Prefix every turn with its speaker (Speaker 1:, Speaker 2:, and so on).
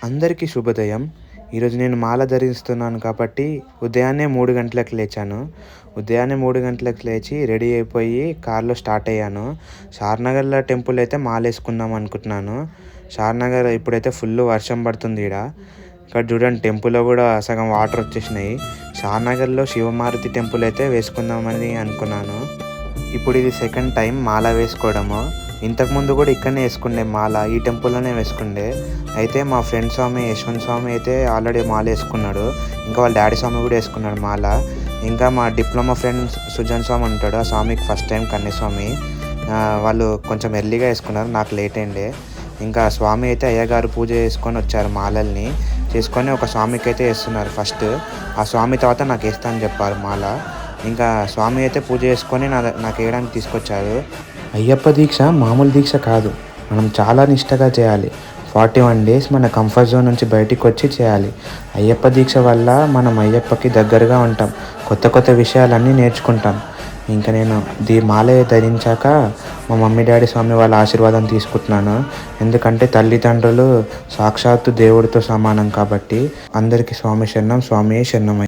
Speaker 1: అందరికీ శుభోదయం. ఈరోజు నేను మాల ధరిస్తున్నాను కాబట్టి ఉదయాన్నే 3 గంటలకు లేచాను. ఉదయాన్నే 3 గంటలకు లేచి రెడీ అయిపోయి కార్‌లో స్టార్ట్ అయ్యాను. షాద్‌నగర్‌లో టెంపుల్ అయితే మాలేసుకుందాం అనుకుంటున్నాను. షాద్‌నగర్ ఇప్పుడైతే ఫుల్ వర్షం పడుతుంది ఈడ. ఇక్కడ చూడండి టెంపుల్‌లో కూడా సగం వాటర్ వచ్చేసినాయి. షాద్‌నగర్‌లో శివమారుతి టెంపుల్ అయితే వేసుకుందామని అనుకున్నాను. ఇప్పుడు ఇది సెకండ్ టైం మాల వేసుకోవడము. ఇంతకుముందు కూడా ఇక్కడనే వేసుకుండే మాల, ఈ టెంపుల్లోనే వేసుకుండే. అయితే మా ఫ్రెండ్ స్వామి యశ్వంత్ స్వామి అయితే ఆల్రెడీ మాల వేసుకున్నాడు. ఇంకా వాళ్ళ డాడీ స్వామి కూడా వేసుకున్నాడు మాల. ఇంకా మా డిప్లొమా ఫ్రెండ్ సుజన్ స్వామి ఉంటాడు, ఆ స్వామికి ఫస్ట్ టైం కన్యస్వామి. వాళ్ళు కొంచెం ఎర్లీగా వేసుకున్నారు, నాకు లేట్ అయిండే. ఇంకా స్వామి అయితే అయ్యగారు పూజ చేసుకొని వచ్చారు, మాలల్ని చేసుకొని ఒక స్వామికి అయితే వేస్తున్నారు ఫస్ట్. ఆ స్వామి తర్వాత నాకు వేస్తా అని చెప్పారు మాల. ఇంకా స్వామి అయితే పూజ చేసుకొని నాకు వేయడానికి తీసుకొచ్చారు. అయ్యప్ప దీక్ష మామూలు దీక్ష కాదు, మనం చాలా నిష్టగా చేయాలి. 41 days మన కంఫర్ట్ జోన్ నుంచి బయటికి వచ్చి చేయాలి. అయ్యప్ప దీక్ష వల్ల మనం అయ్యప్పకి దగ్గరగా ఉంటాం, కొత్త కొత్త విషయాలన్నీ నేర్చుకుంటాం. ఇంకా నేను మాల ధరించాక మా మమ్మీ డాడీ స్వామి వాళ్ళ ఆశీర్వాదం తీసుకుంటున్నాను. ఎందుకంటే తల్లిదండ్రులు సాక్షాత్తు దేవుడితో సమానం కాబట్టి. అందరికీ స్వామి శరణం, స్వామియే శరణం.